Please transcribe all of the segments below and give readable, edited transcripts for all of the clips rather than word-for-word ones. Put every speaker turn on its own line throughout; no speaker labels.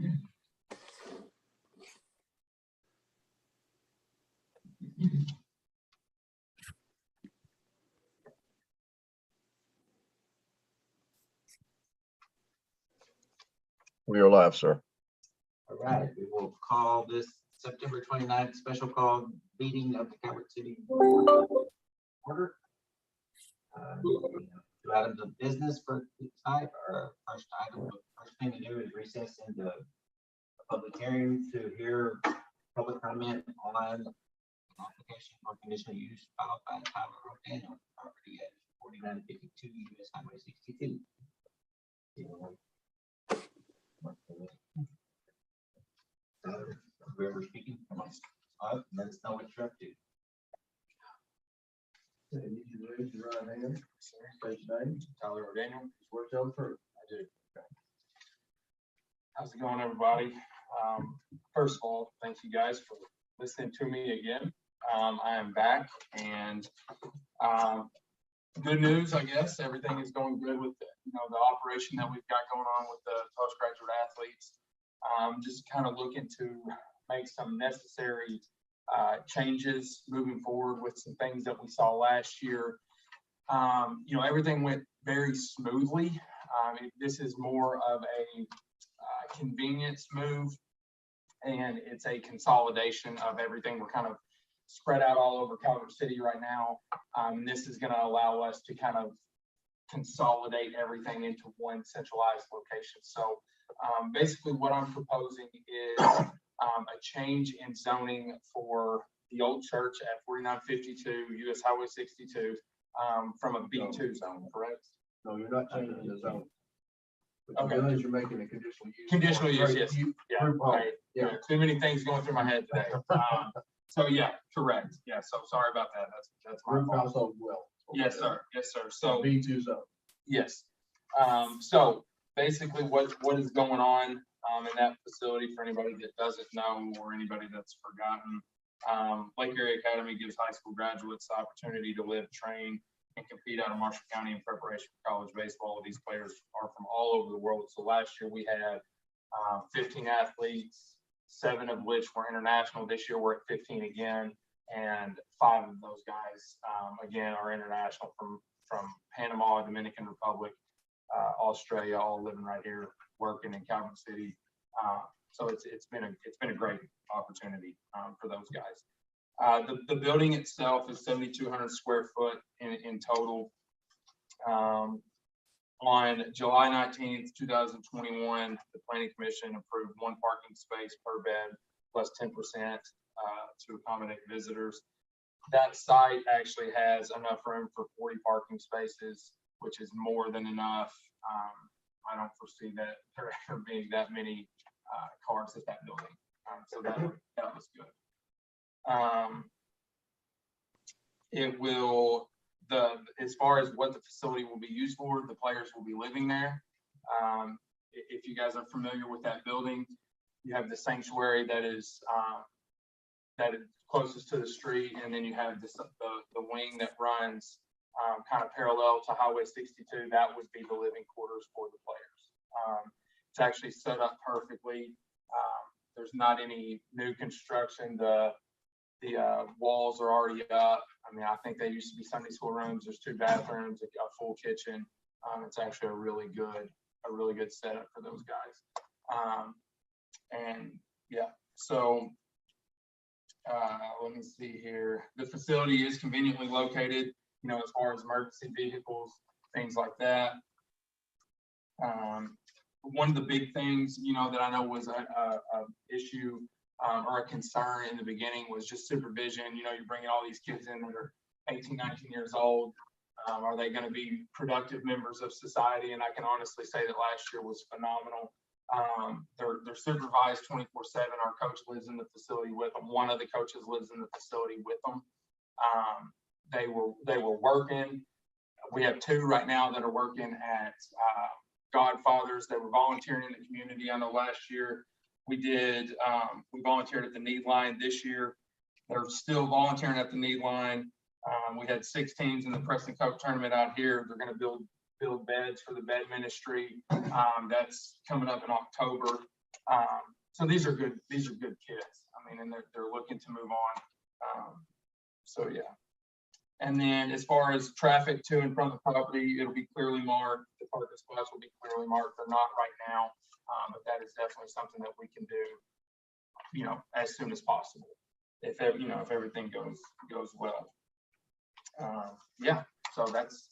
We are live, sir.
All right, we will call this September 29th special call meeting of the Calvert City Board order. Two items of business for tonight. Our first thing to do is recess into a public hearing to hear public comment on an application for conditional use filed by Tyler O'Daniel, property at 4952 US Highway 62. Whoever speaking, come on, up, let us know what you're up to.
You can raise your right hand, state your name.
Tyler O'Daniel.
Swear to tell the truth.
I do. How's it going, everybody? First of all, thank you guys for listening to me again. I am back, and good news, I guess. Everything is going good with the operation that we've got going on with the postgraduate athletes. Just kind of looking to make some necessary changes moving forward with some things that we saw last year. Everything went very smoothly. This is more of a convenience move, and it's a consolidation of everything. We're kind of spread out all over Calvert City right now. This is going to allow us to kind of consolidate everything into one centralized location. So basically what I'm proposing is a change in zoning for the old church at 4952 US Highway 62 from a B2 zone, correct?
No, you're not changing the zone. What
Okay.
you're doing is you're making a conditional use.
Conditional use, yes. Yeah,
Group home.
right.
Yeah.
Too many things going through my head today. So yeah, correct. Yeah, so sorry about that. That's my
Group
fault.
household well.
Yes, sir. Yes, sir. So
B2 zone.
yes. So basically what is going on in that facility, for anybody that doesn't know or anybody that's forgotten, Lake Erie Academy gives high school graduates the opportunity to live, train, and compete out of Marshall County in preparation for college baseball. These players are from all over the world. So last year we had 15 athletes, 7 of which were international. This year we're at 15 again, and 5 of those guys, again, are international from Panama, Dominican Republic, Australia, all living right here, working in Calvert City. So it's been a great opportunity for those guys. The building itself is 7,200 square foot in total. On July 19th, 2021, the Planning Commission approved 1 parking space per bed plus 10% to accommodate visitors. That site actually has enough room for 40 parking spaces, which is more than enough. I don't foresee that there ever being that many cars at that building. So that was good. It will, as far as what the facility will be used for, the players will be living there. If you guys are familiar with that building, you have the sanctuary that is closest to the street, and then you have the wing that runs kind of parallel to Highway 62. That would be the living quarters for the players. It's actually set up perfectly. There's not any new construction. The walls are already up. I mean, I think they used to be Sunday school rooms. There's 2 bathrooms, a full kitchen. It's actually a really good setup for those guys. And yeah, so let me see here. The facility is conveniently located, as far as emergency vehicles, things like that. One of the big things, that I know was a issue or a concern in the beginning was just supervision. You're bringing all these kids in that are 18, 19 years old. Are they going to be productive members of society? And I can honestly say that last year was phenomenal. They're supervised 24/7. Our coach lives in the facility with them. One of the coaches lives in the facility with them. They were working. We have 2 right now that are working at Godfathers. They were volunteering in the community. I know last year we volunteered at the Need Line. This year they're still volunteering at the Need Line. We had 6 teams in the Preston Cup tournament out here. They're going to build beds for the bed ministry. That's coming up in October. So these are good kids. I mean, and they're looking to move on. So yeah. And then as far as traffic to and from the property, it'll be clearly marked. The parking spots will be clearly marked. They're not right now, but that is definitely something that we can do, you know, as soon as possible. If everything goes well. Yeah, so that's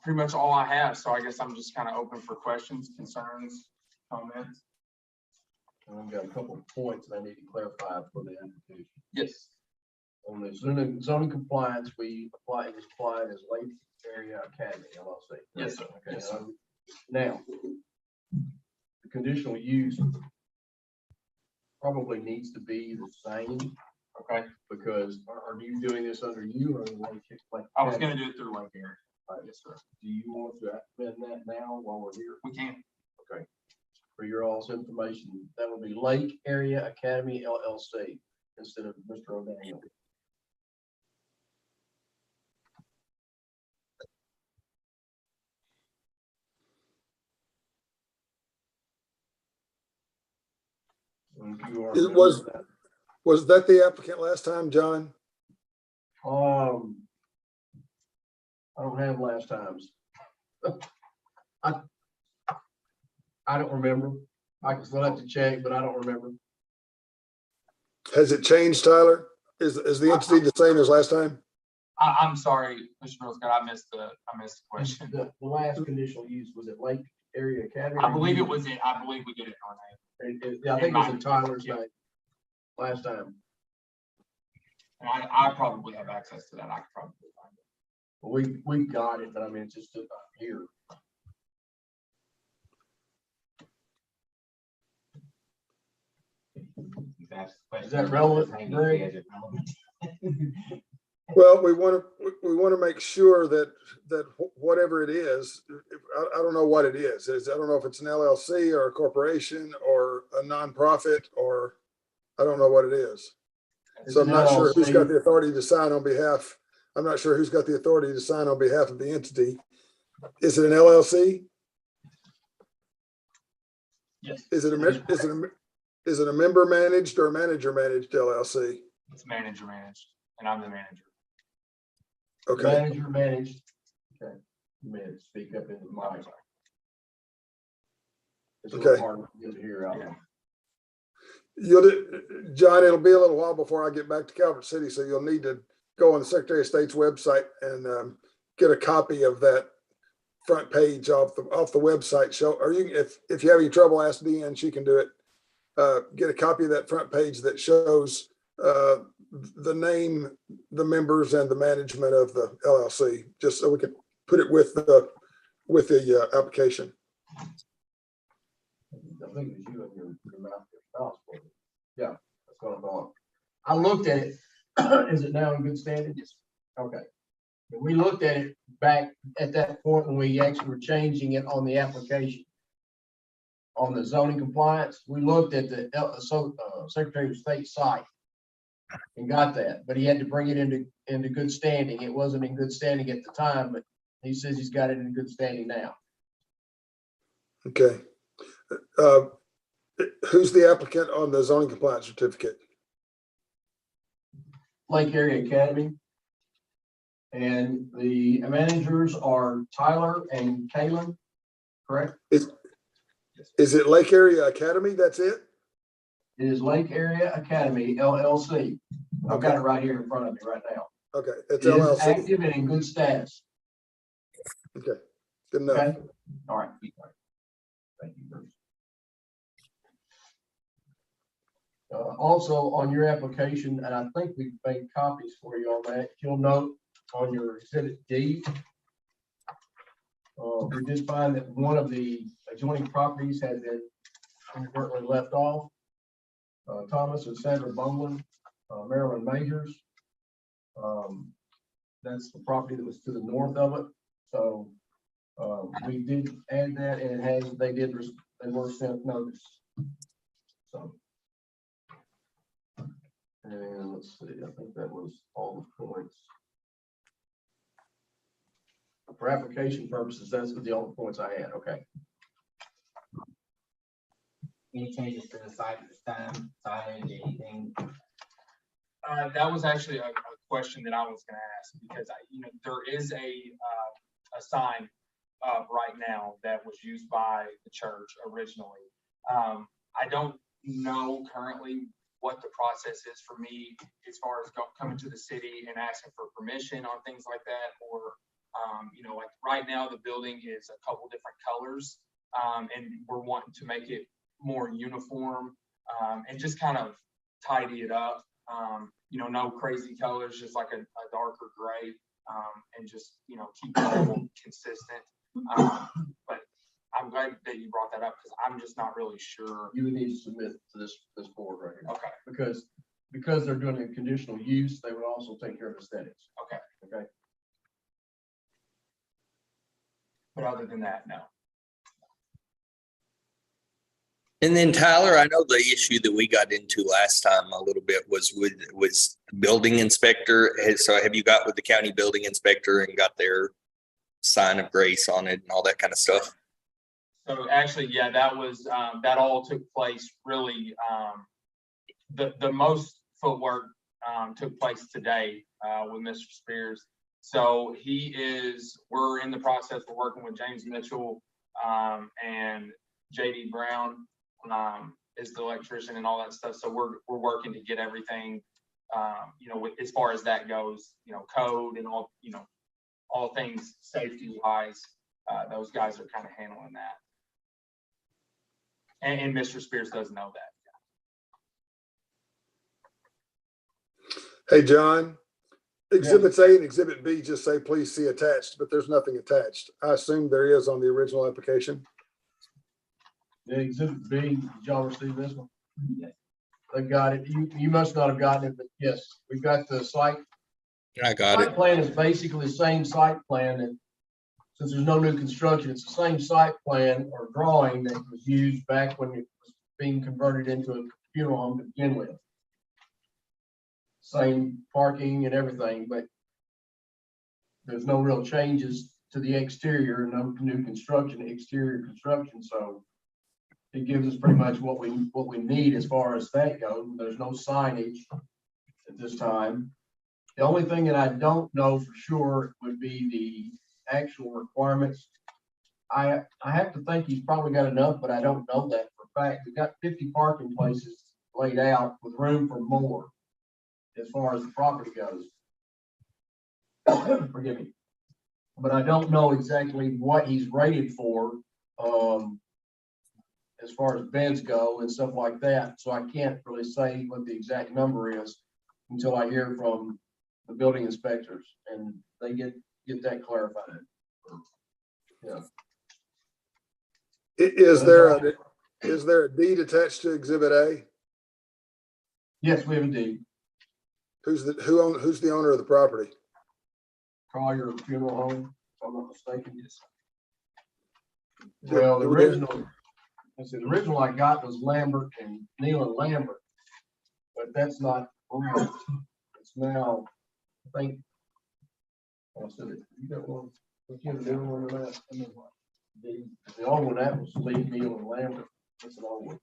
pretty much all I have. So I guess I'm just kind of open for questions, concerns, comments.
I've got a couple of points that I need to clarify for the application.
Yes.
On the zoning compliance, we apply, it is applied as Lake Area Academy, LLC.
Yes, sir.
Okay,
Yes, sir.
now, the conditional use probably needs to be the same. Okay, because are you doing this under you or like?
I was going to do it through Lake Area. Yes, sir.
Do you want to amend that now while we're here?
We can.
Okay. For your all's information, that would be Lake Area Academy LLC instead of Mr. O'Daniel.
Was that the applicant last time, John?
I don't have last times. I don't remember. I can still have to check, but I don't remember.
Has it changed, Tyler? Is the entity the same as last time?
I'm sorry, Mr. Girl Scott, I missed the question.
The last conditional use, was it Lake Area Academy?
I believe it was I believe we did it on
Yeah, I think it was in Tyler's name last time.
and I probably have access to that. I could probably find it.
We got it, but I mean, it's just not here. Is that relevant, Greg?
Well, we want to make sure that whatever it is, I don't know what it is. I don't know if it's an LLC or a corporation or a nonprofit, or I don't know what it is. So I'm not sure who's got the authority to sign on behalf. I'm not sure who's got the authority to sign on behalf of the entity. Is it an LLC?
Yes.
Is it a member managed or manager managed LLC?
It's manager managed, and I'm the manager.
Okay.
Manager managed. Okay. You may have to speak up in the mic. It's a little
Okay.
hard to get to hear out there.
John, it'll be a little while before I get back to Calvert City, so you'll need to go on the Secretary of State's website and get a copy of that front page off the website. Or if you have any trouble, ask Deanne, she can do it. Get a copy of that front page that shows the name, the members, and the management of the LLC, just so we can put it with the application.
I think it was you and your mouth. Yeah, that's what I thought. I looked at it. Is it now in good standing? Yes. Okay. We looked at it back at that point when we actually were changing it on the application. On the zoning compliance, we looked at the Secretary of State site and got that, but he had to bring it into good standing. It wasn't in good standing at the time, but he says he's got it in good standing now.
Okay. Who's the applicant on the zoning compliance certificate?
Lake Area Academy. And the managers are Tyler and Kaylin, correct?
Is it Lake Area Academy? That's it?
It is Lake Area Academy LLC. I've got it right here in front of me right now.
Okay, it's
It is
LLC.
active and in good status.
Okay, good enough.
Okay, all right. Thank you, Bruce. Also on your application, and I think we've made copies for you on that, you'll note on your exhibit D, we did find that one of the adjoining properties had been inadvertently left off. Thomas and Sandra Bumlin, Marilyn Majors. That's the property that was to the north of it. So we did add that, and they were sent notice. So. And let's see, I think that was all the points. For application purposes, that's the only points I had. Okay.
Any changes to the site at this time, signage, anything?
That was actually a question that I was gonna ask, because there is a sign up right now that was used by the church originally. I don't know currently what the process is for me as far as coming to the city and asking for permission on things like that, or, like right now, the building is a couple different colors, and we're wanting to make it more uniform, and just kind of tidy it up. No crazy colors, just like a darker gray, and just, keep it all consistent. But I'm glad that you brought that up, because I'm just not really sure.
You would need to submit to this board right here.
Okay,
Because they're doing a conditional use, they would also take care of aesthetics.
okay.
Okay.
But other than that, no.
And then Tyler, I know the issue that we got into last time a little bit was the building inspector. So have you got with the county building inspector and got their sign of grace on it and all that kind of stuff?
So actually, yeah, that was, that all took place really, the most footwork, took place today, with Mr. Spears. So we're in the process of working with James Mitchell, and JD Brown, is the electrician and all that stuff. So we're working to get everything, as far as that goes, code and all things safety wise, those guys are kind of handling that. And Mr. Spears does know that.
Hey, John, exhibits A and exhibit B just say, please see attached, but there's nothing attached. I assume there is on the original application.
The exhibit B, did y'all receive this one? They got it. You must not have gotten it, but yes, we've got the site.
I got
Site
it.
plan is basically the same site plan, and since there's no new construction, it's the same site plan or drawing that was used back when it was being converted into a funeral home to begin with. Same parking and everything, but there's no real changes to the exterior, no new construction, exterior construction, so it gives us pretty much what we need as far as that goes. There's no signage at this time. The only thing that I don't know for sure would be the actual requirements. I have to think he's probably got enough, but I don't know that for a fact. We've got 50 parking places laid out with room for more as far as the property goes. Forgive me. But I don't know exactly what he's rated for, as far as beds go and stuff like that. So I can't really say what the exact number is until I hear from the building inspectors and they get that clarified. Yeah.
Is there a deed attached to exhibit A?
Yes, we have a deed.
Who's the owner of the property?
Collier Funeral Home, if I'm not mistaken.
Yes.
Well, the
Do we-
original I got was Lambert and Neil and Lambert, but that's not right. It's now, I think. I said it. You got one? What you have a new one or that? The old one, that was Lee, Neil and Lambert. That's an old one.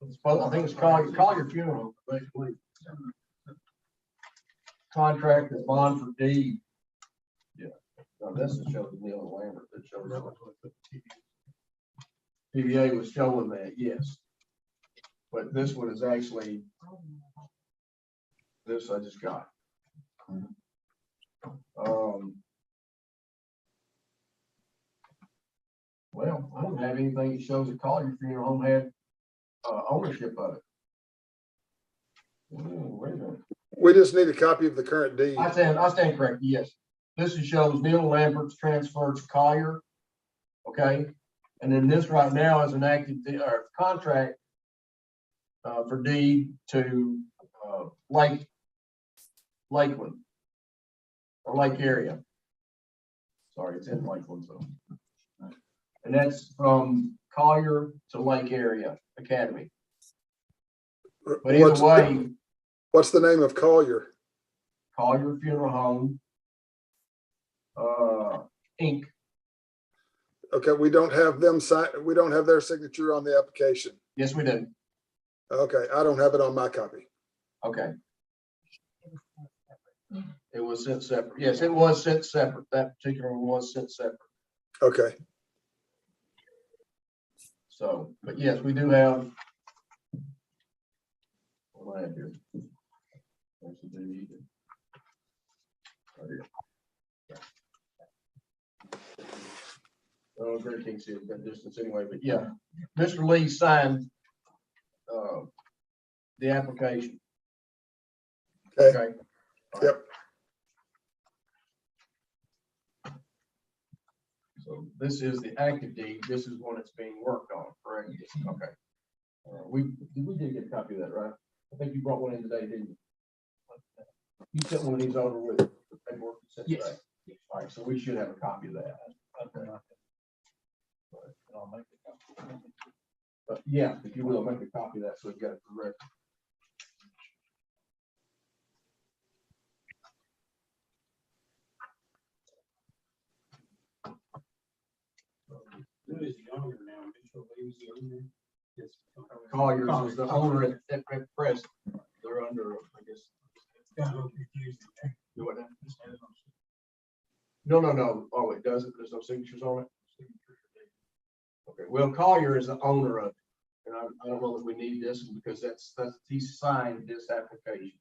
I think it's Collier Funeral, basically. Contract is bond for deed. Yeah. Now this is showing Neil and Lambert. That shows. PVA was showing that, yes. But this one is actually, this I just got. Well, I don't have anything that shows that Collier Funeral Home had ownership of it. Wait a minute.
We just need a copy of the current deed.
I stand corrected, yes. This shows Neil Lambert's transferred to Collier. Okay, and then this right now is an active contract for deed to Lakeland or Lake area. Sorry, it's in Lakeland, so. And that's from Collier to Lake Area Academy. But either way,
What's the name of Collier?
Collier Funeral Home, Inc.
Okay, we don't have them sign, we don't have their signature on the application.
Yes, we do.
Okay, I don't have it on my copy.
Okay. It was sent separate. Yes, it was sent separate. That particular one was sent separate.
Okay,
So, but yes, we do have. What do I have here? There's the deed. Right here. Oh, Greg can't see it that distance anyway, but yeah, Mr. Lee signed the application.
okay,
Okay.
yep,
So this is the active deed. This is one that's being worked on, correct? Okay. We did get a copy of that, right? I think you brought one in today, didn't you? You sent one of these over with the paperwork. you sent today? All right, so we should have a copy of that. Okay. I'll make a copy. But yeah, if you will, make a copy of that so we've got it for record.
Who is the owner now? Mitchell Lee's the owner? Yes.
Colliers is the owner at present. They're under, I guess.
Got a little confusing there.
Do what now? No. Oh, it doesn't. There's no signatures on it. Okay, well, Collier is the owner of it. And I don't know that we need this because that's, he signed this application.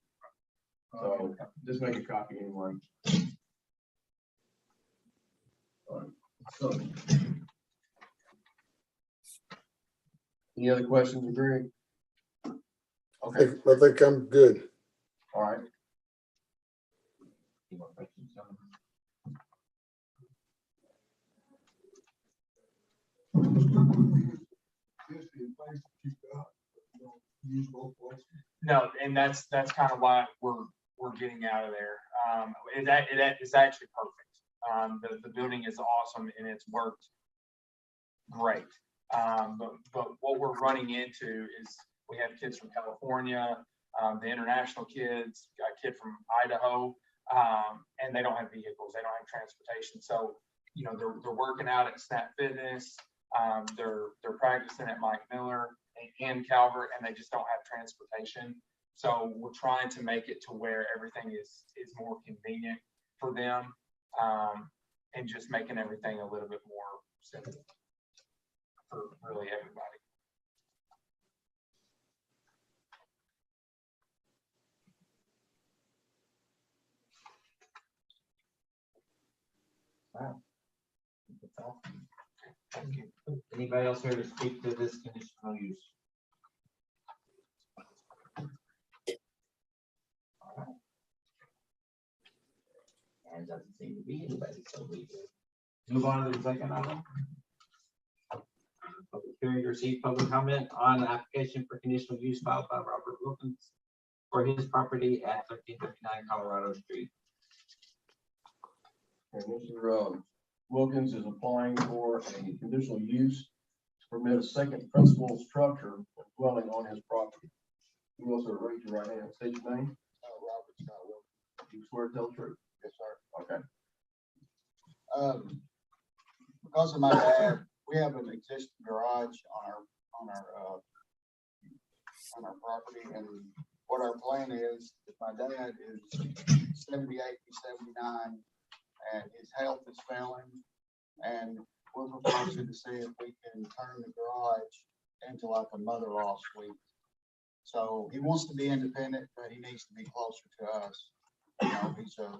So just make a copy anyway. All right, so. Any other questions, Greg? Okay,
I think I'm good.
all right.
Any more questions?
No, and that's kind of why we're getting out of there. It's actually perfect. The building is awesome and it's worked great. But what we're running into is we have kids from California, the international kids, a kid from Idaho, and they don't have vehicles, they don't have transportation. So, you know, they're working out at Snap Fitness, they're practicing at Mike Miller and Calvert, and they just don't have transportation. So we're trying to make it to where everything is more convenient for them, and just making everything a little bit more simple for really everybody.
Wow. That's awesome. Thank you. Anybody else here to speak to this conditional use? All right. And doesn't seem to be anybody, so we move on to the second item. Public hearing to receive public comment on the application for conditional use filed by Robert Wilkins for his property at 1339 Colorado Street.
And Mr. Wilkins is applying for a conditional use to permit a second principal structure dwelling on his property. You also raise your right hand, state your name. Robert Scott Wilkins. You swear to tell the truth? Yes, sir. Okay.
Because of my dad, we have an existing garage on our property, and what our plan is my dad is 78 to 79, and his health is failing, and we're proposing to see if we can turn the garage into like a mother-in-law suite. So he wants to be independent, but he needs to be closer to us. You know, he's a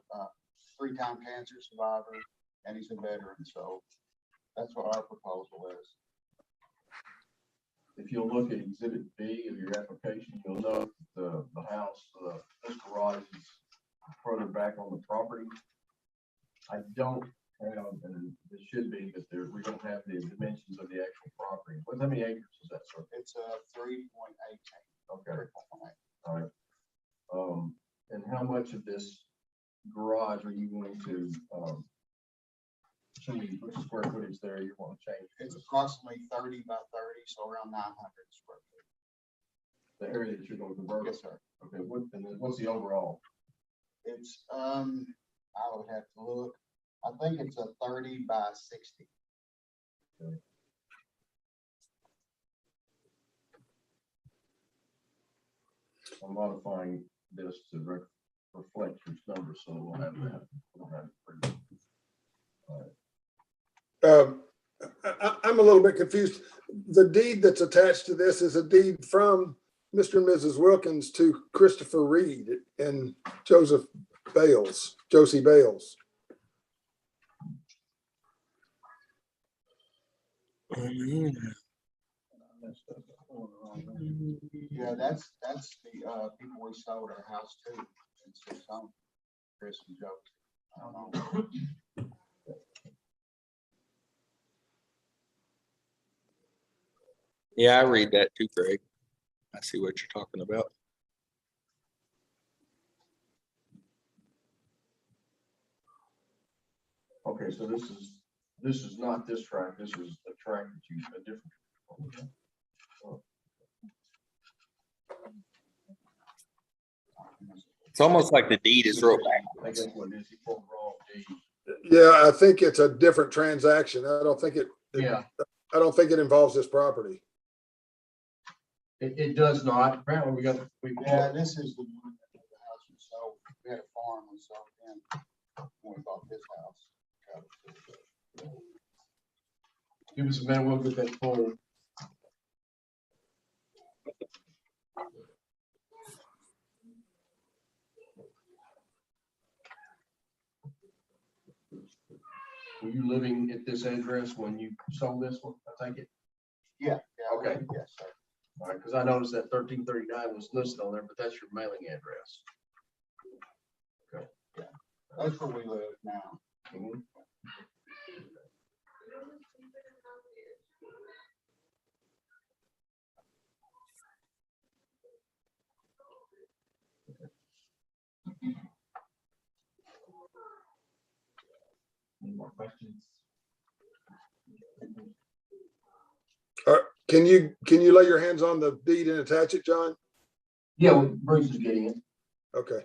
3-time cancer survivor, and he's a veteran, so that's what our proposal is.
If you'll look at exhibit B of your application, you'll note the house, this garage is further back on the property. I don't have, and it should be, but we don't have the dimensions of the actual property. How many acres is that, sir?
It's a 3.8.
Okay, all right. And how much of this garage are you going to, change? What's the square footage there you want to change?
It's approximately 30 by 30, so around 900 square feet.
The area that you're going to convert?
Yes, sir.
Okay, and then what's the overall?
It's, I would have to look. I think it's a 30 by 60.
I'm modifying this to reflect your numbers, so we'll have that. We'll have it pretty-
I'm a little bit confused. The deed that's attached to this is a deed from Mr. and Mrs. Wilkins to Christopher Reed and Josie Bales.
Yeah, that's the, people we sold our house to. It's just some Chris and Joe. I don't know.
Yeah, I read that too, Greg. I see what you're talking about.
Okay, so this is not this track, this is a track that you, a different.
It's almost like the deed is wrote
I
backwards.
guess what it is, he pulled the wrong deed.
Yeah, I think it's a different transaction. I don't think
Yeah,
it involves this property.
it does not. Apparently
Yeah, this is the one that the house was sold. We had a farm we sold in when we bought this house.
give us a minute, we'll get that full. Were you living at this address when you sold this one, I take it?
Yeah.
Okay.
Yes, sir.
All right, because I noticed that 1339 was listed on there, but that's your mailing address.
That's where we live now.
Mhm.
Any more questions?
Can you lay your hands on the deed and attach it, John?
Yeah, well, Bruce is getting it.
Okay.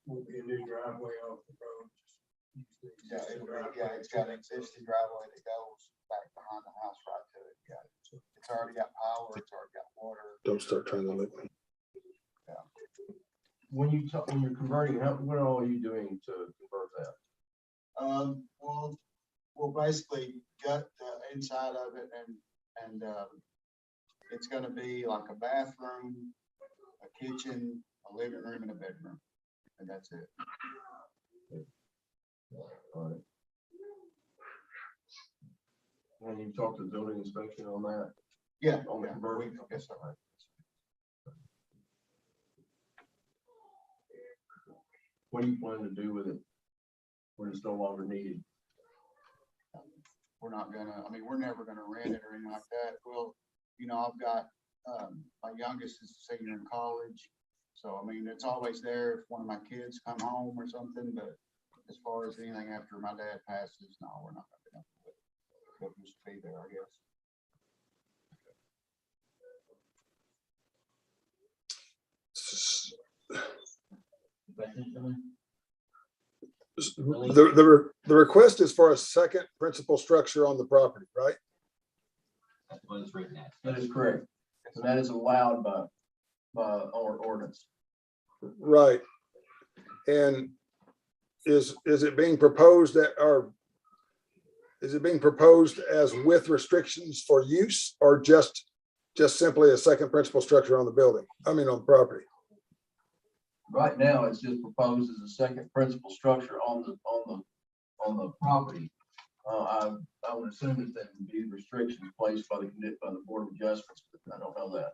Will be a new driveway off the road.
Yeah, it's got an existing driveway that goes back behind the house right to it. Yeah. It's already got power, it's already got water.
Don't start trying to lick me.
When you're converting, what all are you doing to convert that?
We'll basically gut the inside of it and it's gonna be like a bathroom, a kitchen, a living room and a bedroom. And that's it.
All right. When you talk to the building inspection on that?
Yeah.
On the
yeah,
conversion?
Yes, sir.
What do you plan to do with it when it's no longer needed?
We're not gonna, I mean, we're never gonna rent it or anything like that. Well, I've got, my youngest is a senior in college. So, I mean, it's always there if one of my kids come home or something, but as far as anything after my dad passes, no, we're not gonna do it. It'll just be there, I guess.
Questions, gentlemen?
The request is for a second principal structure on the property, right?
That's what it's written as.
That is correct. And that is allowed by our ordinance.
Right. And is it being proposed as with restrictions for use or just simply a second principal structure on the building? I mean, on the property.
Right now, it's just proposed as a second principal structure on the property. I would assume that there would be restrictions placed by the Board of Adjustments, but I don't know that.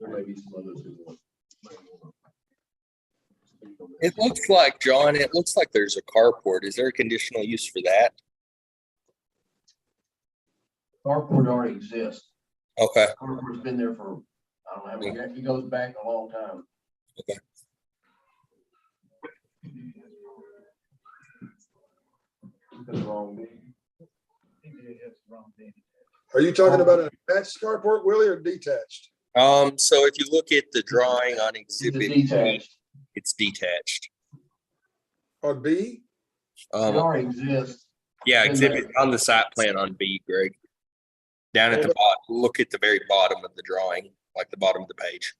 There may be some others who want.
It looks like, John, there's a carport. Is there a conditional use for that?
Carport already exists.
Okay.
Carport's been there for, I don't know, he goes back a long time. That's wrong.
Are you talking about an attached carport, Willie, or detached?
So if you look at the drawing on
It's a
exhibit, B,
detached.
it's detached.
On B?
It
Um,
already exists.
yeah,
in
exhibit
there.
on the site plan on B, Greg. Down at the bottom, look at the very bottom of the drawing, like the bottom of the page.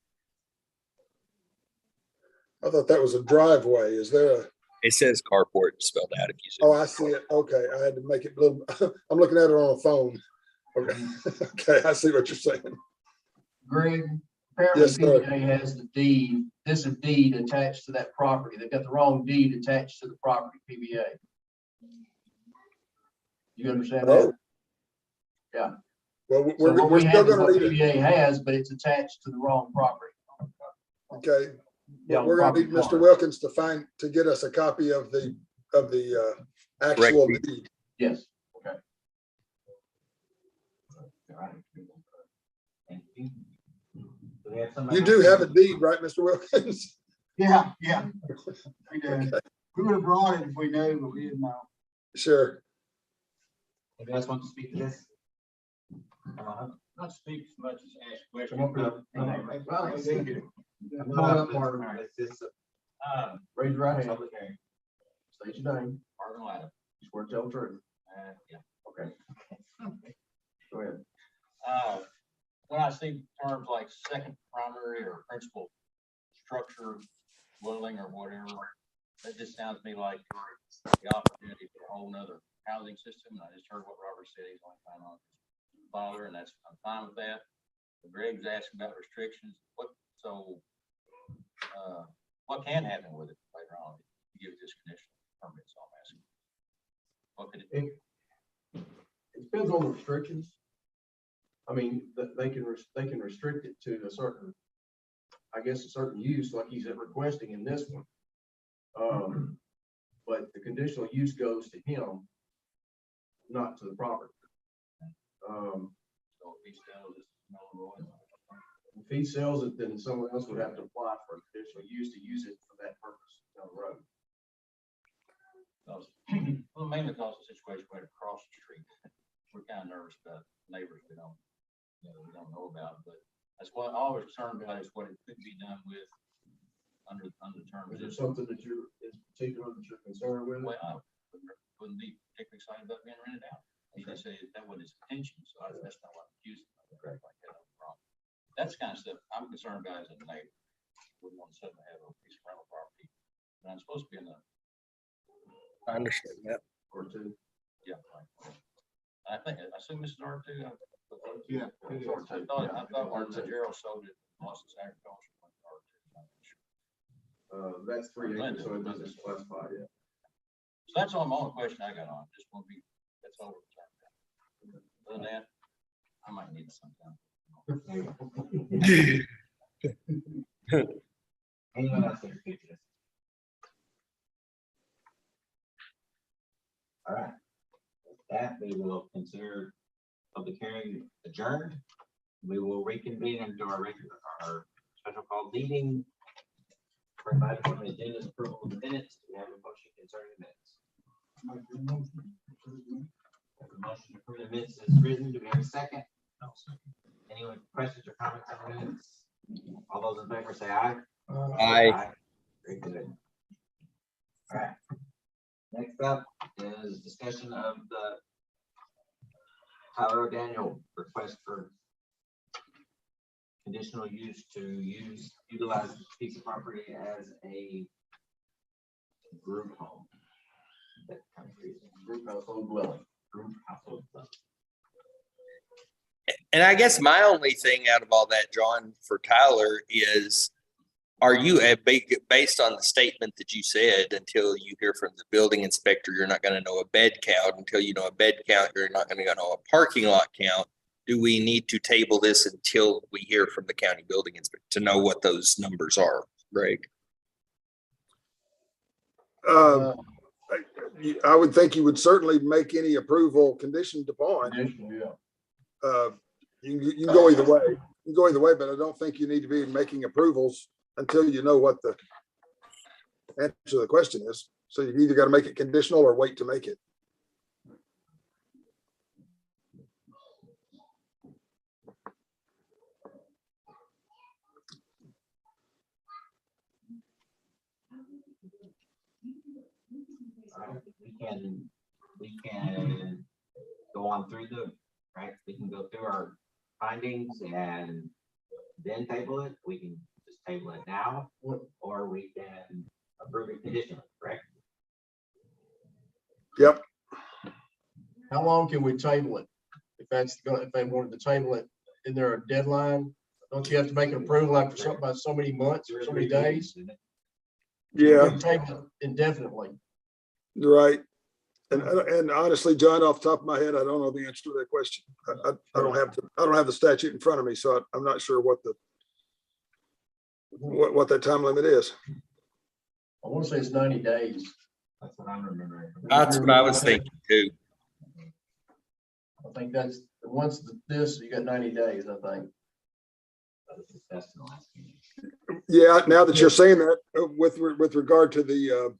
I thought that was a driveway. Is there a,
It says carport spelled out if you
oh,
zoom.
I see it. Okay, I had to make it a little, I'm looking at it on a phone. Okay, okay, I see what you're saying.
Greg, apparently
Yes, sir.
PBA has the deed, this is deed attached to that property. They've got the wrong deed attached to the property, PBA. You understand that?
Oh.
Yeah.
Well,
So
we're,
what
we're
we
still
have is
gonna
what
need it.
PBA has, but it's attached to the wrong property.
Okay.
Yeah,
We're gonna need
property
Mr. Wilkins to get us a copy of the actual
deed.
deed.
Yes, okay.
Thank you. Do we have somebody
You do
else?
have a deed, right, Mr. Wilkins?
Yeah, yeah. We did. We would have brought it if we knew, but we didn't know.
Sure.
Anybody else want to speak to this?
Not speak as much as ask
Come up
questions.
here. Well, I see you.
Come
on up, Marvin.
This is
Raise your right hand.
public hearing.
State your name.
Marvin Lytle.
You swear to tell the truth.
Yeah.
Okay. Go ahead.
When I see terms like second primary or principal structure, dwelling or whatever, that just sounds to me like the opportunity for a whole nother housing system. And I just heard what Robert said, he's only planning on his father, and that's, I'm fine with that. But Greg's asking about restrictions. What can happen with it later on? If you give this conditional permit, so I'm asking. What could it be?
It depends on the restrictions. I mean, they can restrict it to a certain, I guess, a certain use, like he's requesting in this one. But the conditional use goes to him, not to the property.
So if he sells it, no one will.
If he sells it, then someone else would have to apply for a conditional use to use it for that purpose down the road.
Well, mainly because the situation right across the street, we're kind of nervous about neighbors we don't know about, but that's what I was concerned about is what it could be done with under terms.
Is there something that is particular that you're concerned with?
Well, I wouldn't be particularly excited about being rented out. He just said that wasn't his intention, so that's not what I'm accusing of. Like that, I'm wrong. That's the kind of stuff I'm concerned about as a neighbor. Wouldn't want to suddenly have a piece of rental property, and I'm supposed to be in the.
I understand that.
Or two?
Yeah. Right. I assume this is R2.
Yeah.
I thought when Gerald sold it, Boston's agriculture went to R2.
That's 3 acres, so it doesn't classify yet.
So that's all my only question I got on. Just want to be, that's all we're talking about. Other than that, I might need it sometime.
Anyone else want to speak to this? All right. With that, we will consider public hearing adjourned. We will reconvene into our special call meeting. First item on the agenda is approval of the minutes. Do we have a motion concerning the minutes? We have a motion to approve the minutes as written. Do we have a second? No. Anyone questions or comments on the minutes? All those in favor say aye.
Aye.
Very good. All right. Next up is discussion of the Tyler Daniel request for conditional use to utilize this piece of property as a group home. That kind of reason.
Group household dwelling.
Group household dwelling.
And I guess my only thing out of all that, John, for Tyler is, are you based on the statement that you said, until you hear from the building inspector, you're not going to know a bed count. Until you know a bed count, you're not going to know a parking lot count. Do we need to table this until we hear from the county building inspector to know what those numbers are, Greg?
I would think you would certainly make any approval conditioned upon.
Conditional, yeah.
You can go either way. can go either way, but I don't think you need to be making approvals until you know what the answer to the question is. So you either got to make it conditional or wait to make it.
We can go on through right, we can go through our findings and then table it. We can just table it now, or we can approve it conditionally, correct?
Yep.
How long can we table it? If if they wanted to table it, is there a deadline? Don't you have to make an approval after something by so many months or so many days? You
Yeah,
can table it indefinitely.
you're right. And honestly, John, off the top of my head, I don't know the answer to that question. I don't have the statute in front of me, so I'm not sure what that time limit is.
I want to say it's 90 days.
That's what I'm remembering.
That's what I was thinking too.
I think that's, once this, you got 90 days, I think.
That's the last meeting.
Yeah, now that you're saying that, with regard to the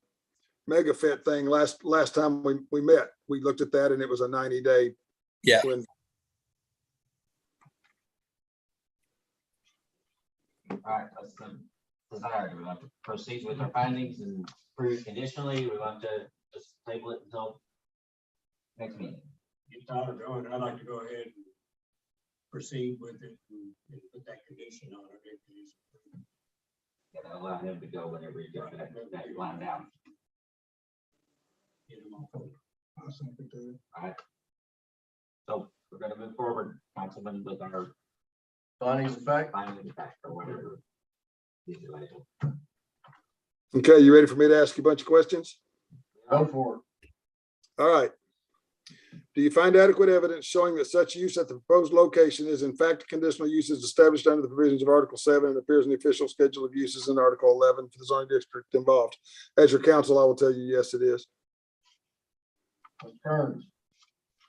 mega fit thing, last time we met, we looked at that and it was a 90-day.
Yeah.
All right, let's desire. We want to proceed with our findings and approve conditionally. We want to just table it until next meeting.
Get Tyler going, I'd like to go ahead and proceed with it and put that condition on it. If he's-
And allow him to go whenever you got that line down.
get him off. I'll second that.
All right. So we're gonna move forward, Councilman, with our
Findings of fact,
finding the fact or whatever. These are labeled.
Okay, you ready for me to ask you a bunch of questions?
go for it.
All right. Do you find adequate evidence showing that such use at the proposed location is in fact a conditional use as established under the provisions of Article 7 and appears in the official schedule of uses in Article 11 for the zoning district involved? As your counsel, I will tell you, yes, it is.
Mr. Kearns,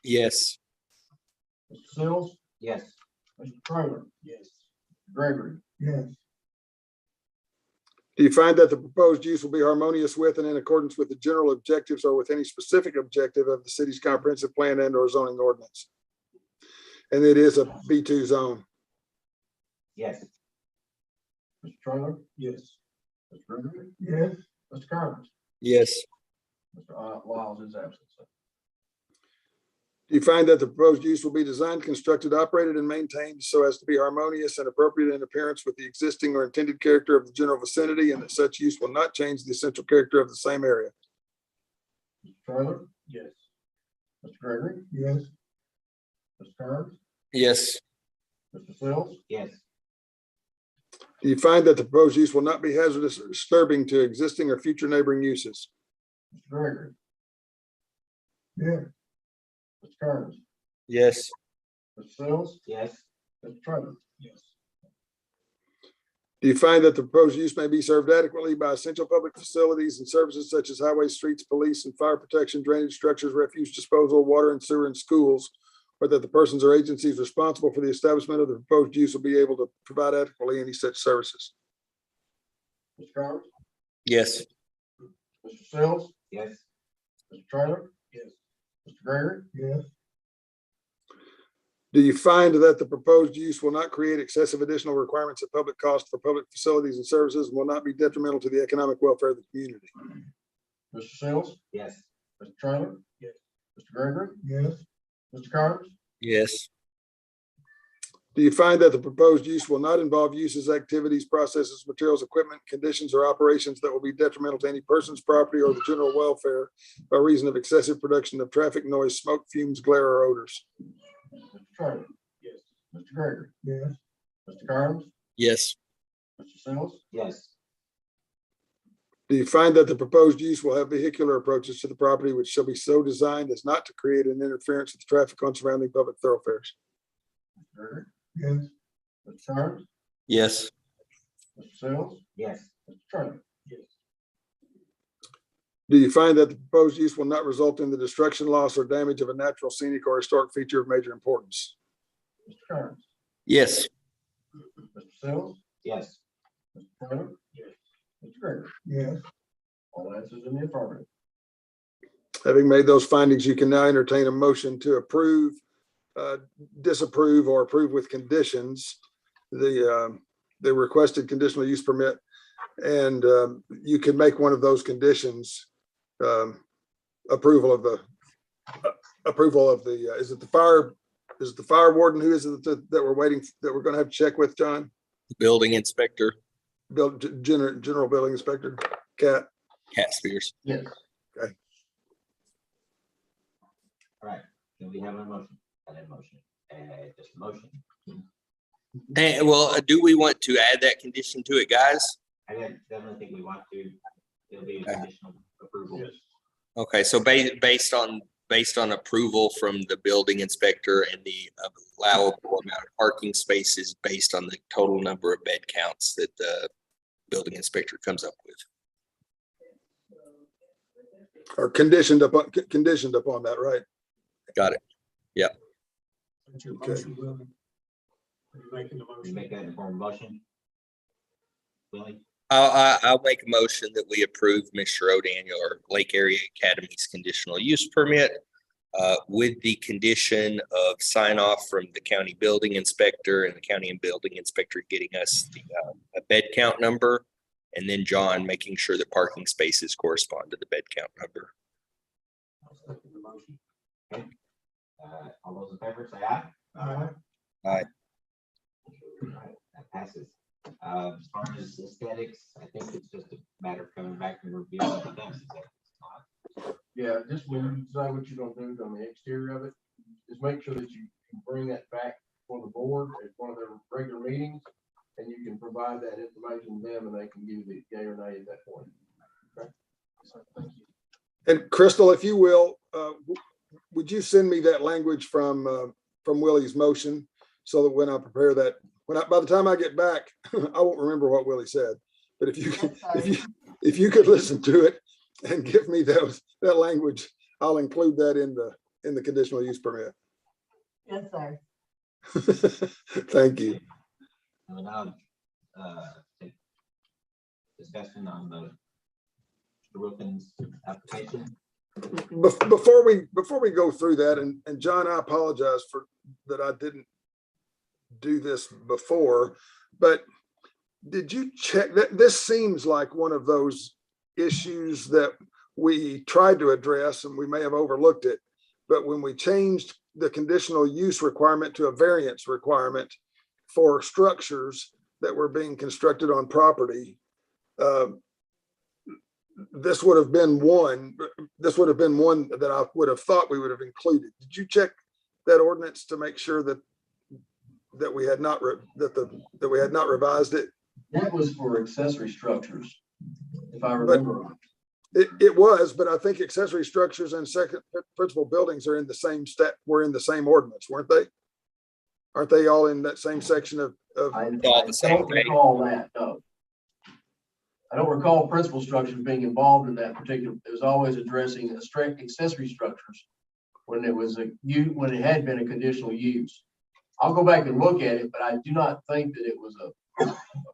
Yes.
Mr. Sills,
Yes.
Mr. Trailer,
Yes.
Gregory,
Yes.
Do you find that the proposed use will be harmonious with and in accordance with the general objectives or with any specific objective of the city's comprehensive plan and or zoning ordinance? And it is a B2 zone.
Yes.
Mr. Trailer,
Yes.
Mr. Gregory,
Yes.
Mr. Kearns,
Yes.
Mr. Wiles is absent. So
Do you find that the proposed use will be designed, constructed, operated, and maintained so as to be harmonious and appropriate in appearance with the existing or intended character of the general vicinity, and that such use will not change the essential character of the same area?
Mr. Trailer,
Yes.
Mr. Gregory,
Yes.
Mr. Kearns,
Yes.
Mr. Sills,
Yes.
Do you find that the proposed use will not be hazardous or disturbing to existing or future neighboring uses?
Mr. Gregory,
Yeah.
Mr. Kearns,
Yes.
Mr. Sills,
Yes.
Mr. Trailer,
Yes.
Do you find that the proposed use may be served adequately by essential public facilities and services such as highways, streets, police, and fire protection, drainage structures, refuse disposal, water and sewer, and schools, or that the persons or agencies responsible for the establishment of the proposed use will be able to provide adequately any such services?
Mr. Kearns,
Yes.
Mr. Sills,
Yes.
Mr. Trailer,
Yes.
Mr. Gregory,
Yes.
Do you find that the proposed use will not create excessive additional requirements at public cost for public facilities and services and will not be detrimental to the economic welfare of the community?
Mr. Sills,
Yes.
Mr. Trailer,
Yes.
Mr. Gregory,
Yes.
Mr. Kearns,
Yes.
Do you find that the proposed use will not involve uses, activities, processes, materials, equipment, conditions, or operations that will be detrimental to any person's property or the general welfare by reason of excessive production of traffic noise, smoke, fumes, glare, or odors?
Mr. Trailer,
Yes.
Mr. Gregory,
Yes.
Mr. Kearns,
Yes.
Mr. Sills,
Yes.
Do you find that the proposed use will have vehicular approaches to the property which shall be so designed as not to create an interference with the traffic on surrounding public thoroughfares?
Mr. Gregory,
Yes.
Mr. Kearns,
Yes.
Mr. Sills,
Yes.
Mr. Trailer,
Yes.
Do you find that the proposed use will not result in the destruction, loss, or damage of a natural, scenic, or historic feature of major importance?
Mr. Kearns,
Yes.
Sells,
Yes.
Mr. Turner,
Yes.
Mr. Gregory.
Yes.
All answers in the affirmative.
Having made those findings, you can now entertain a motion to approve, disapprove, or approve with conditions the requested conditional use permit. And you can make one of those conditions approval of the, is it the fire warden? Who is it that we're waiting, that we're going to have to check with, John?
Building inspector,
General building inspector, Cat.
Cat Spears.
Yes.
All right, can we have a motion? Just a motion.
And well, do we want to add that condition to it, guys?
I definitely think we want to, it'll be a
Okay.
conditional approval.
Okay, so based on approval from the building inspector and the allowable amount of parking spaces based on the total number of bed counts that the building inspector comes up with.
Or conditioned upon that, right?
Got it.
That's your
Okay.
motion, Willie? Are you making the
We
motion?
make that in form of motion? Willie?
I'll make a motion that we approve Mr. O'Daniel or Lake Area Academy's conditional use permit with the condition of sign off from the county building inspector and the county and building inspector getting us a bed count number. And then John making sure that parking spaces correspond to the bed count number.
I'll second the motion.
All those in favor, say aye.
Aye.
Aye.
Alright, that passes. As far as aesthetics, I think it's just a matter of coming back and reviewing the fence.
Yeah, just when you decide what you're gonna do on the exterior of it, just make sure that you can bring that back for the board at one of their regular meetings. And you can provide that information to them and they can give you the yay or nay at that point. Okay? So, thank you.
And Crystal, if you will, would you send me that language from Willie's motion so that when I prepare that, by the time I get back, I won't remember what Willie said. But if you could listen to it and give me that language, I'll include that in the conditional use permit.
Yes, sir.
Thank you.
And we'll now take discussion on the Wilkins application.
Before we go through that, and John, I apologize for that I didn't do this before, but did you check that? This seems like one of those issues that we tried to address and we may have overlooked it, but when we changed the conditional use requirement to a variance requirement for structures that were being constructed on property, this would have been one that I would have thought we would have included. Did you check that ordinance to make sure that we had not revised it?
That was for accessory structures, if I remember right.
It was, but I think accessory structures and second principal buildings are in the same were in the same ordinance, weren't they? Aren't they all in that same section of?
I
all the same
don't
thing.
recall that, no. I don't recall principal structures being involved in that particular, it was always addressing a strict accessory structures when it was when it had been a conditional use. I'll go back and look at it, but I do not think that it was a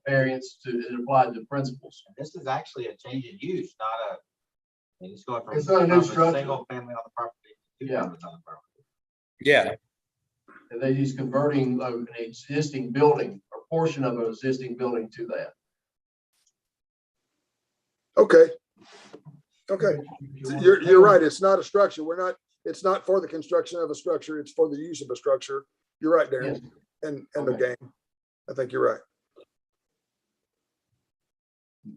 variance it applied to principles.
This is actually a change in use, not a. It's going from.
It's not a new
from
structure.
Single family on the property. to two
Yeah.
families on the property.
Yeah,
And they use converting an existing building or portion of an existing building to that.
Okay. You're right. It's not a structure. It's not for the construction of a structure. It's for the use of a structure. You're right, Darren.
Yes.
And the
Okay.
game. I think you're right.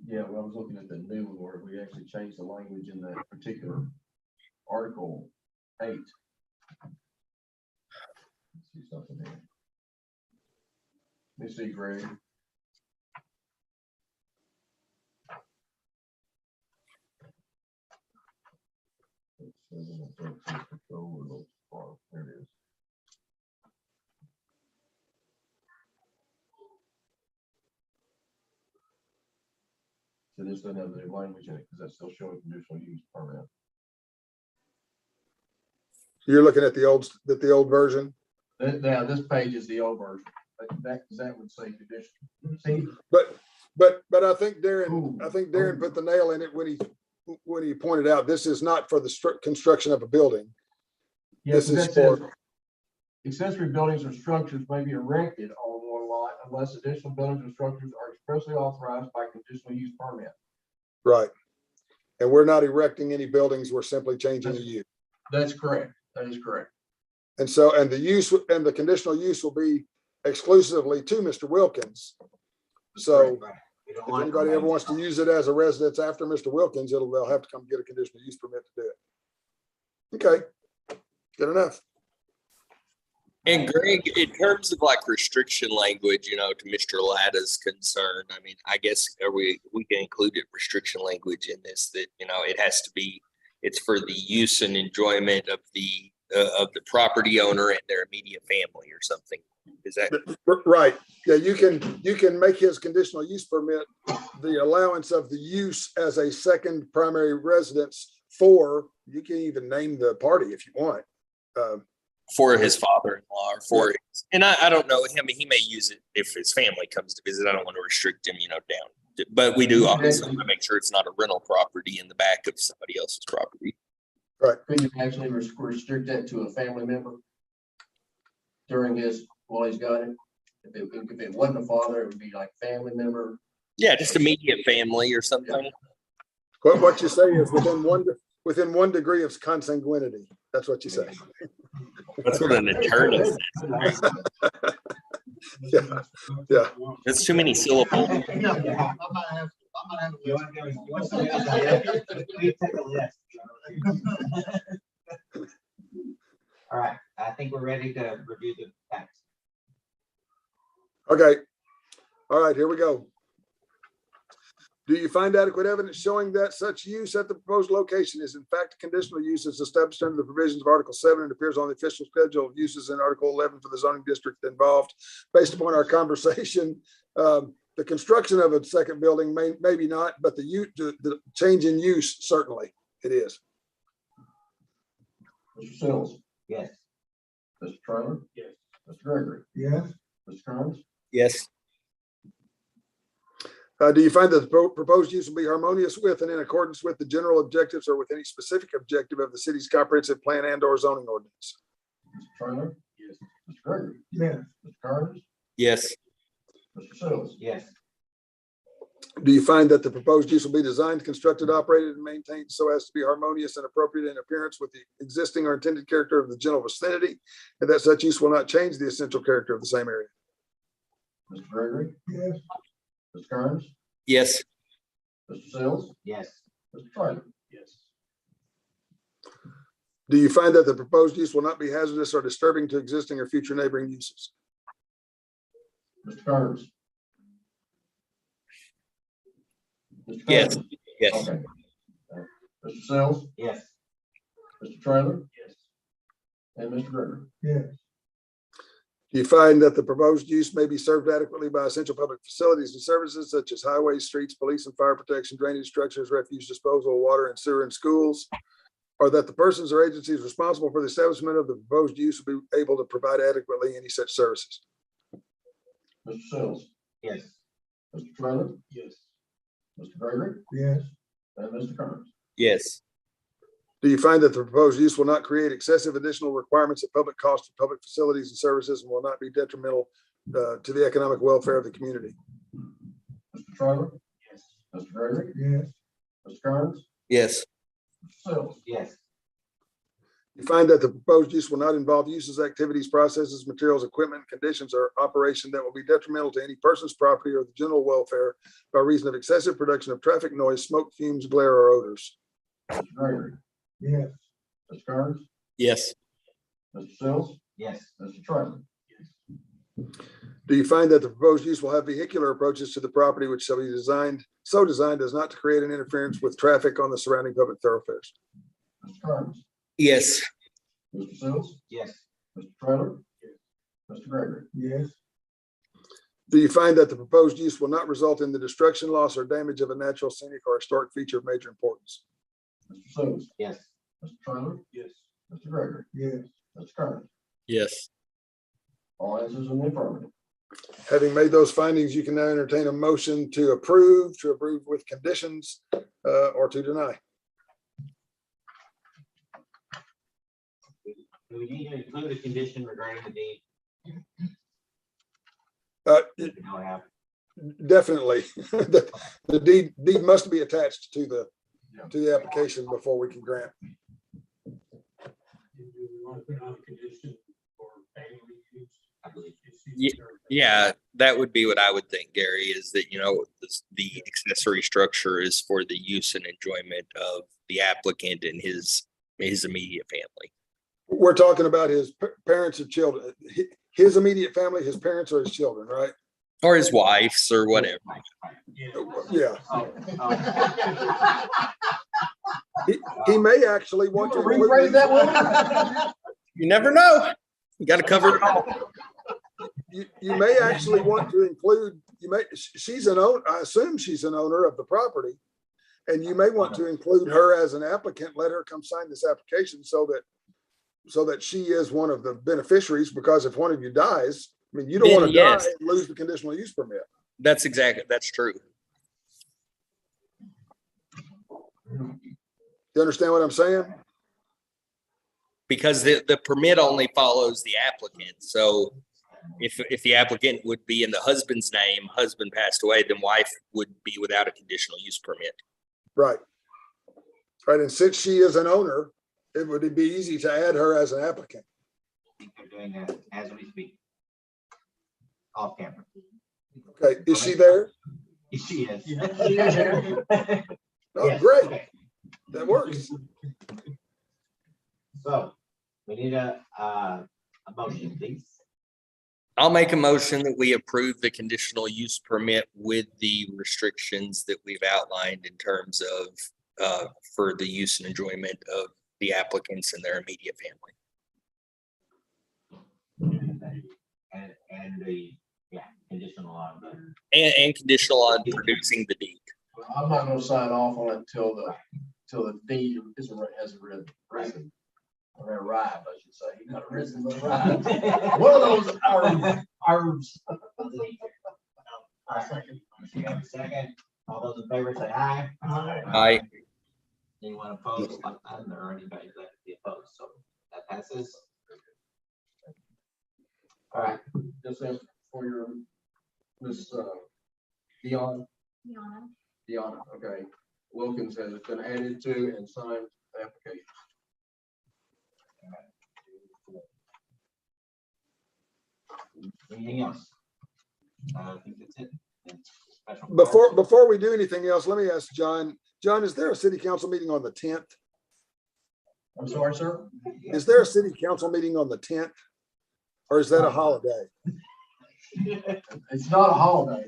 Yeah, well, I was looking at the new one where we actually changed the language in that particular article 8. Let's see something here. Let me see, Greg. There it is. So this doesn't have the new language in it because that's still showing conditional use permit.
You're looking at the old version.
Now, this page is the old version. that would say conditional. See,
But I think
Ooh.
Darren put the nail in it when he pointed out, this is not for the construction of a building.
yes,
This is
that says
for-
accessory buildings or structures may be erected on one lot unless additional buildings or structures are expressly authorized by conditional use permit.
Right. And we're not erecting any buildings, we're simply changing the use.
That's correct. That is correct.
And so, and the use and the conditional use will be exclusively to Mr. Wilkins. So
Right. We don't
if
want it
anybody ever
to-
wants to use it as a residence after Mr. Wilkins, they'll have to come get a conditional use permit to do it. Okay, good enough.
And Greg, in terms of like restriction language, you know, to Mr. Latta's concern, I mean, I guess we can include it restriction language in this that, you know, it has to be, it's for the use and enjoyment of the property owner and their immediate family or something. Is that?
Right, yeah, you can make his conditional use permit the allowance of the use as a second primary residence for, you can even name the party if you want.
For his father-in-law or for his, and I don't know, I mean, he may use it if his family comes to visit. I don't want to restrict him, you know, down. But we do obviously want to make sure it's not a rental property in the back of somebody else's property.
Could you actually restrict that to a family member during while he's got it? If it wasn't a father, it would be like family member.
Yeah, just immediate family or something.
What you say is within 1 degree of consanguinity. That's what you say.
That's what an attorney says.
Yeah.
That's too many syllables.
I might have a
You
list.
want to go- you want to go- we take a list. All right, I think we're ready to review the facts.
Okay. All right, here we go. Do you find adequate evidence showing that such use at the proposed location is in fact a conditional use as established under the provisions of Article 7 and appears on the official schedule of uses in Article 11 for the zoning district involved? Based upon our conversation, the construction of a second building maybe not, but the change in use, certainly it is.
Mr. Sills,
Yes.
Mr. Trailer,
Yes.
Mr. Gregory,
Yes,
Mr. Kearns,
Yes.
Do you find that the proposed use will be harmonious with and in accordance with the general objectives or with any specific objective of the city's comprehensive plan and or zoning ordinance?
Mr. Trailer,
Yes.
Mr. Gregory,
yes,
Mr. Kearns,
Yes.
Mr. Sills,
Yes.
Do you find that the proposed use will be designed, constructed, operated, and maintained so as to be harmonious and appropriate in appearance with the existing or intended character of the general vicinity, and that such use will not change the essential character of the same area?
Mr. Gregory,
yes,
Mr. Kearns,
Yes.
Mr. Sills,
Yes.
Mr. Trailer,
Yes.
Do you find that the proposed use will not be hazardous or disturbing to existing or future neighboring uses?
Mr. Kearns. Mr.
Yes.
Kearns?
Yes.
Okay. Mr. Sills,
Yes.
Mr. Trailer,
Yes.
and Mr. Gregory.
yes,
Do you find that the proposed use may be served adequately by essential public facilities and services such as highways, streets, police and fire protection, drainage structures, refuse disposal, water and sewer and schools? Or that the persons or agencies responsible for the establishment of the proposed use will be able to provide adequately any such services?
Mr. Sills,
Yes.
Mr. Trailer,
Yes.
Mr. Gregory,
yes,
and Mr. Kearns.
Yes.
Do you find that the proposed use will not create excessive additional requirements at public cost for public facilities and services and will not be detrimental to the economic welfare of the community?
Mr. Trailer,
Yes.
Mr. Gregory,
yes,
Mr. Kearns,
Yes.
Mr. Sills,
Yes.
You find that the proposed use will not involve uses, activities, processes, materials, equipment, conditions, or operation that will be detrimental to any person's property or the general welfare by reason of excessive production of traffic noise, smoke, fumes, glare, or odors.
Mr. Gregory,
yes,
Mr. Kearns,
Yes.
Mr. Sills,
Yes.
Mr. Trailer,
Do you find that the proposed use will have vehicular approaches to the property which shall be so designed as not to create an interference with traffic on the surrounding public thoroughfares?
Mr. Kearns,
Yes.
Mr. Sills,
Yes.
Mr. Trailer, Mr. Gregory,
yes,
Do you find that the proposed use will not result in the destruction, loss, or damage of a natural, scenic, or historic feature of major importance?
Mr. Sills,
Yes.
Mr. Trailer,
Yes.
Mr. Gregory,
yes,
Mr. Kearns.
Yes.
All answers in the affirmative.
Having made those findings, you can now entertain a motion to approve with conditions, or to deny.
Do we need to include a condition regarding the deed?
Uh,
You know, have,
Definitely. The deed must be attached to the application before we can grant.
Do we want to put on a condition for family use?
I believe.
Yeah, that would be what I would think, Gary, is that, the accessory structure is for the use and enjoyment of the applicant and his immediate family.
We're talking about his parents and children, his immediate family, his parents or his children, right?
Or his wife's or whatever.
Yeah.
Oh,
He may actually want to.
Rephrase that one?
You never know. You got to cover it all.
You may actually want to include, she's an owner, I assume she's an owner of the property. And you may want to include her as an applicant, let her come sign this application so that she is one of the beneficiaries, because if one of you dies, I mean, you don't want to die
Yes.
and lose the conditional use permit.
That's true.
You understand what I'm saying?
Because the permit only follows the applicant. So if the applicant would be in the husband's name, husband passed away, then wife would be without a conditional use permit.
Right. Right, and since she is an owner, it would be easy to add her as an applicant.
I think they're doing that as we speak. Off camera.
Okay, is she there?
She is.
Oh,
Yes,
great,
okay.
that works.
So we need a motion, please.
I'll make a motion that we approve the conditional use permit with the restrictions that we've outlined in terms of for the use and enjoyment of the applicants and their immediate family.
And the, conditional on the.
And conditional on producing the deed.
I'm not gonna sign off on it until the deed has risen. Or arrived, I should say. Not risen, but arrived. One of those herbs.
Second, all those in favor say aye.
Aye.
Anyone opposed, like none, or anybody that be opposed, so that passes. All right,
Just ask for your, Miss Deanna, okay. Wilkins has been added to and signed the application.
anything else? I think that's it. Special
Before we do anything else, let me ask John. John, is there a city council meeting on the 10th?
I'm sorry, sir?
Is there a city council meeting on the 10th? Or is that a holiday?
It's not a holiday.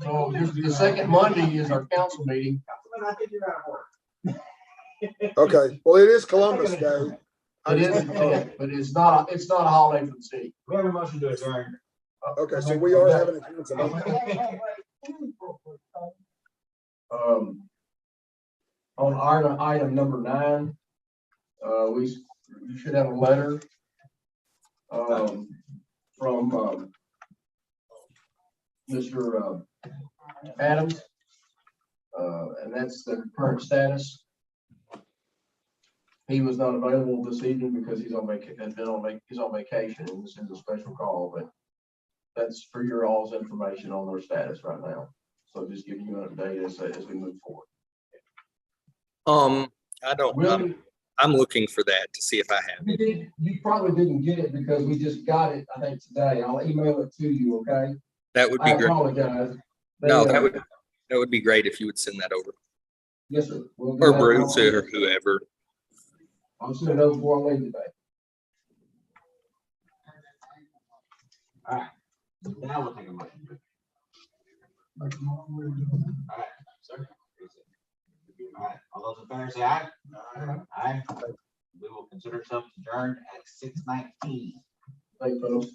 So the second Monday is our council meeting.
I think you're out of order.
Okay, well, it is Columbus Day.
It is, but it's not a holiday for the city.
We have a motion to adjourn.
Okay, so we are having a council meeting.
On item number 9, you should have a letter from Mr. Adams, and that's the current status. He was not available this evening because he's on vacation, and this is a special call, but that's for your all's information on their status right now. So just giving you an update as we move forward.
I don't know. I'm looking for that to see if I have it.
You probably didn't get it because we just got it, I think, today. I'll email it to you, okay?
That would be
I
great.
apologize.
No, that would be great if you would send that over.
Yes, sir. We'll do
Or
that.
Bruce or whoever.
I'll send it over before I leave today.
All right, now we'll take a motion. All right, sir. All right, all those in favor say aye. Aye. We will consider ourselves adjourned at 6:19.
Thanks, folks.